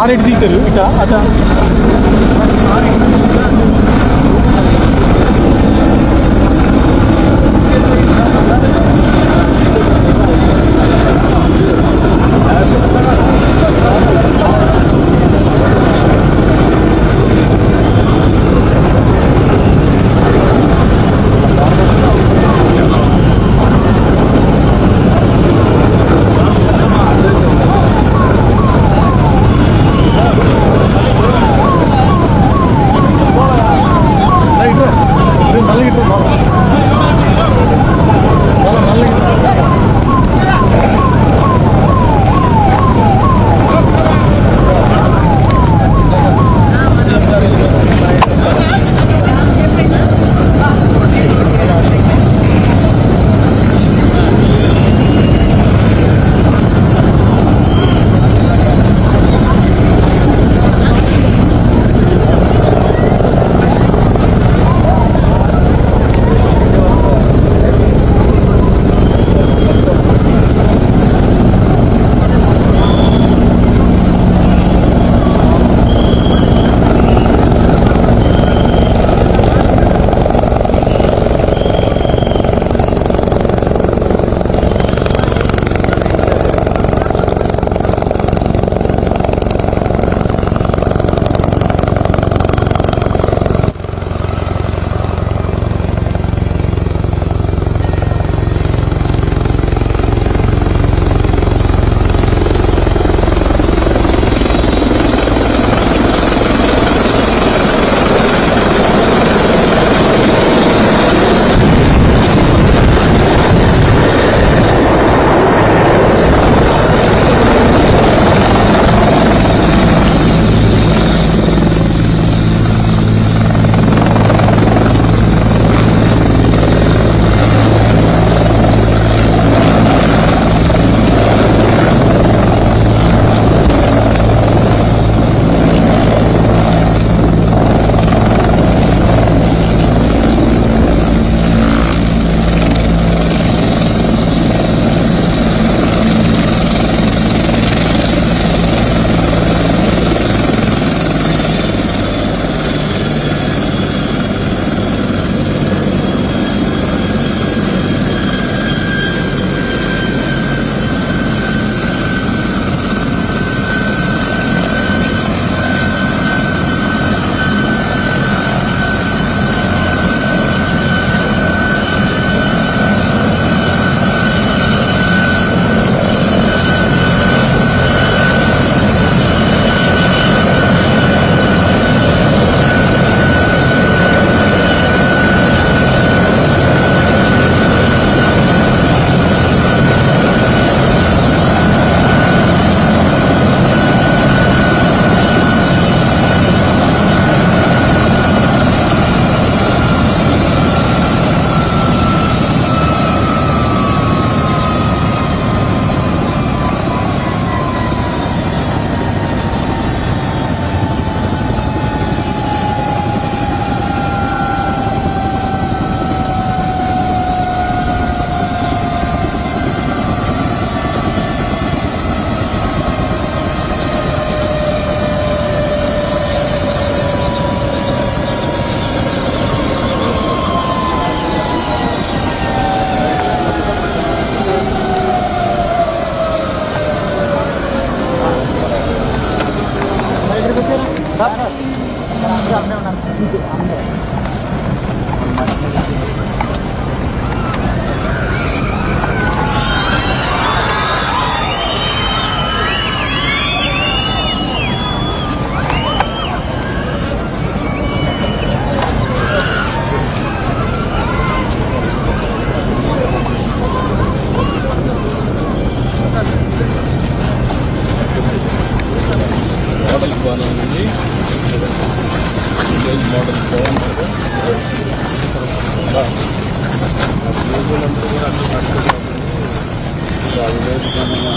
Sir ఎటు దిగుతారు ఇట అట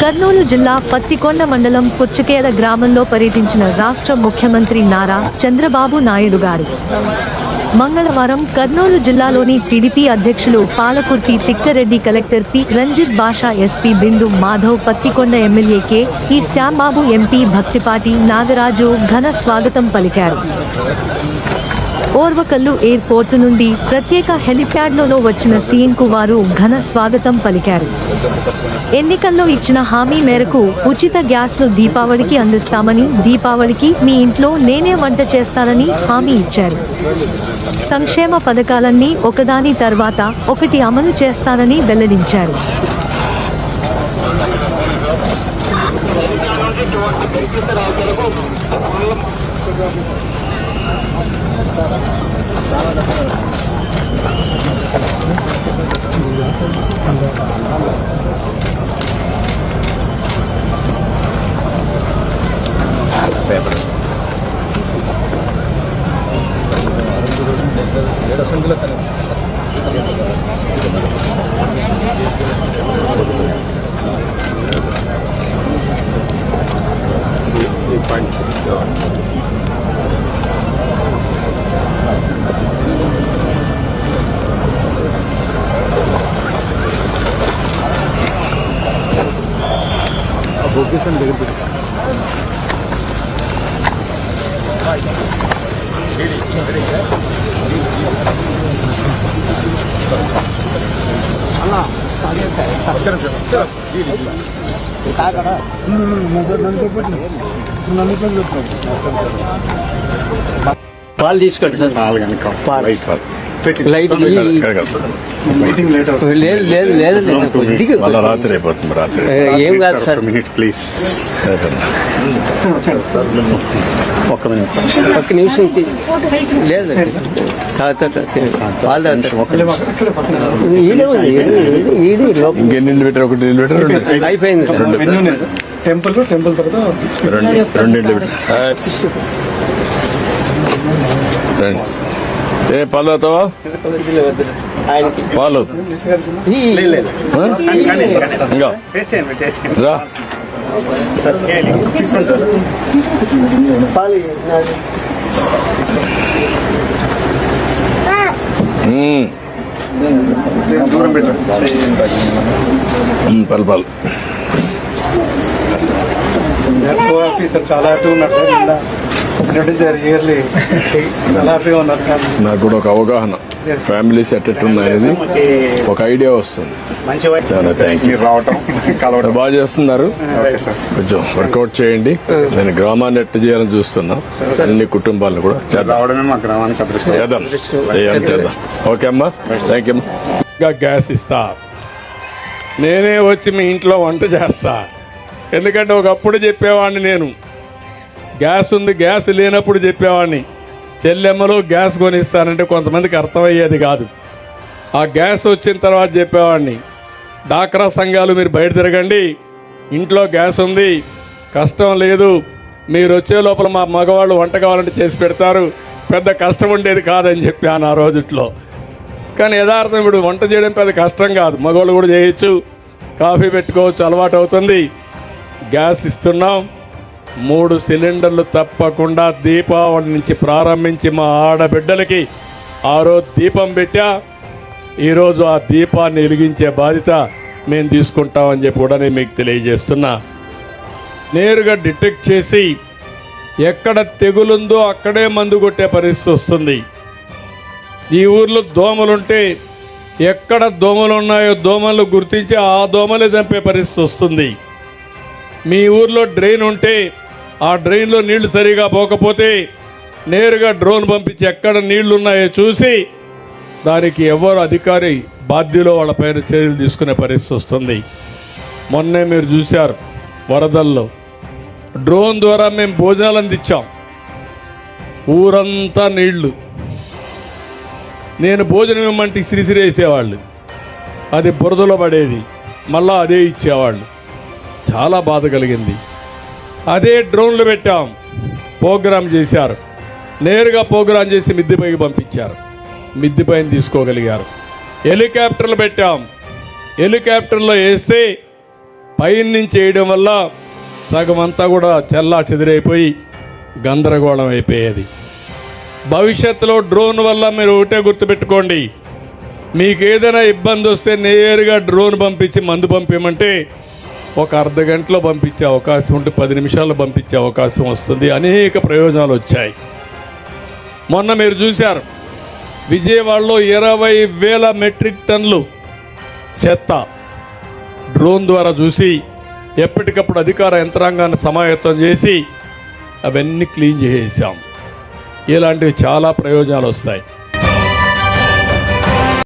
కర్నూలు జిల్లా పత్తికొండ మండలం పుచ్చకేల గ్రామంలో పర్యటించిన రాష్ట్ర ముఖ్యమంత్రి నారా చంద్రబాబు నాయుడు గారు మంగళవారం కర్నూలు జిల్లాలోని టీడీపీ అధ్యక్షులు పాలకుర్తి తిక్కారెడ్డి, కలెక్టర్ పి రంజిత్ బాషా, ఎస్పీ బిందు మాధవ్, పత్తికొండ ఎమ్మెల్యే కె ఈ శ్యాంబాబు, ఎంపీ భక్తిపాటి నాగరాజు ఘన స్వాగతం పలికారు. ఓర్వకల్లు ఎయిర్పోర్టు నుండి ప్రత్యేక హెలిప్యాడ్లో వచ్చిన సీఎంకు వారు ఘన స్వాగతం పలికారు. ఎన్నికల్లో ఇచ్చిన హామీ మేరకు ఉచిత గ్యాస్ను దీపావళికి అందిస్తామని, దీపావళికి మీ ఇంట్లో నేనే వంట చేస్తానని హామీ ఇచ్చారు. సంక్షేమ పథకాలన్నీ ఒకదాని తర్వాత ఒకటి అమలు చేస్తానని వెల్లడించారు. లొకేషన్ దగ్గర పెట్టి పాలు తీసుకోండి సార్. లైట్ లేదు లేదు కొద్దిగా రాత్రి అయిపోతుంది. రాత్రి ఏం కాదు సార్. ప్లీజ్ ఒక్క నిమిషం లేదు పాలు ఇంకెన్ని పెట్టారు? ఒకటి నీళ్ళు పెట్టారు. అయిపోయింది సార్. టెంపుల్ తర్వాత రెండు నీళ్ళు పెట్టారు. ఏ పాలు అవుతావా? ఆయనకి పాలు ఇంకా రా. పాలు దూరం పెట్టారు. పాలు పాలు చాలా హ్యాపీగా ఉన్నారు. ఇయర్లీ చాలా హ్యాపీగా ఉన్నారు. నాకు కూడా ఒక అవగాహన, ఫ్యామిలీస్ ఎట్టెట్టున్నాయని ఒక ఐడియా వస్తుంది. మీరు రావటం బాగా చేస్తున్నారు. కొంచెం వర్కౌట్ చేయండి. నేను గ్రామాన్ని ఎట్ట చేయాలని చూస్తున్నా. అన్ని కుటుంబాలను కూడా రావడమే మా గ్రామానికి అదృష్టం. చేద్దాం. ఓకే అమ్మా, థ్యాంక్ యూ. ఇంకా గ్యాస్ ఇస్తా, నేనే వచ్చి మీ ఇంట్లో వంట చేస్తా. ఎందుకంటే ఒకప్పుడు చెప్పేవాడిని నేను, గ్యాస్ ఉంది, గ్యాస్ లేనప్పుడు చెప్పేవాడిని చెల్లెమ్మలు గ్యాస్ కొనిస్తానంటే కొంతమందికి అర్థమయ్యేది కాదు. ఆ గ్యాస్ వచ్చిన తర్వాత చెప్పేవాడిని, డాక్రా సంఘాలు మీరు బయట తిరగండి, ఇంట్లో గ్యాస్ ఉంది, కష్టం లేదు, మీరు వచ్చే లోపల మా మగవాళ్ళు వంట కావాలంటే చేసి పెడతారు, పెద్ద కష్టం ఉండేది కాదని చెప్పాను ఆ రోజుట్లో. కానీ యథార్థం ఇప్పుడు వంట చేయడం పెద్ద కష్టం కాదు, మగవాళ్ళు కూడా చేయొచ్చు, కాఫీ పెట్టుకోవచ్చు, అలవాటు అవుతుంది. గ్యాస్ ఇస్తున్నాం. 3 సిలిండర్లు తప్పకుండా దీపావళి నుంచి ప్రారంభించి మా ఆడబిడ్డలకి ఆ రోజు దీపం పెట్టా. ఈరోజు ఆ దీపాన్ని వెలిగించే బాధ్యత మేము తీసుకుంటామని చెప్పి కూడా నేను మీకు తెలియజేస్తున్నా. నేరుగా డిటెక్ట్ చేసి ఎక్కడ తెగులుందో అక్కడే మందు కొట్టే పరిస్థితి వస్తుంది. ఈ ఊర్లో దోమలుంటే ఎక్కడ దోమలు ఉన్నాయో దోమలు గుర్తించి ఆ దోమలే చంపే పరిస్థితి వస్తుంది. మీ ఊర్లో డ్రైన్ ఉంటే ఆ డ్రైన్లో నీళ్లు సరిగా పోకపోతే నేరుగా డ్రోన్ పంపించి ఎక్కడ నీళ్లు ఉన్నాయో చూసి దానికి ఎవరు అధికారి బాధ్యులో వాళ్ళపైన చర్యలు తీసుకునే పరిస్థితి వస్తుంది. మొన్నే మీరు చూశారు వరదల్లో డ్రోన్ ద్వారా మేము భోజనాలు అందించాం. ఊరంతా నీళ్లు. నేను భోజనం ఇమ్మంటే సిరిసిరేసేవాళ్ళు, అది బురదలో పడేది, మళ్ళా అదే ఇచ్చేవాళ్ళు. చాలా బాధ కలిగింది. అదే డ్రోన్లు పెట్టాం, ప్రోగ్రాం చేశారు, నేరుగా ప్రోగ్రాం చేసి మిద్దిపైకి పంపించారు, మిద్దిపైన తీసుకోగలిగారు. హెలికాప్టర్లు పెట్టాం, హెలికాప్టర్లో వేస్తే పైన నుంచి వేయడం వల్ల సగం అంతా కూడా చెల్లా చెదిరైపోయి గందరగోళం అయిపోయేది. భవిష్యత్తులో డ్రోన్ వల్ల మీరు ఒకటే గుర్తుపెట్టుకోండి, మీకు ఏదైనా ఇబ్బంది వస్తే నేరుగా డ్రోన్ పంపించి మందు పంపించమంటే ఒక అర్ధ గంటలో పంపించే అవకాశం ఉంటే 10 నిమిషాల్లో పంపించే అవకాశం వస్తుంది. అనేక ప్రయోజనాలు వచ్చాయి. మొన్న మీరు చూశారు, విజయవాడలో 20,000 మెట్రిక్ టన్నులు చెత్త డ్రోన్ ద్వారా చూసి ఎప్పటికప్పుడు అధికార యంత్రాంగాన్ని సమాయత్తం చేసి అవన్నీ క్లీన్ చేసేసాం. ఇలాంటివి చాలా ప్రయోజనాలు వస్తాయి.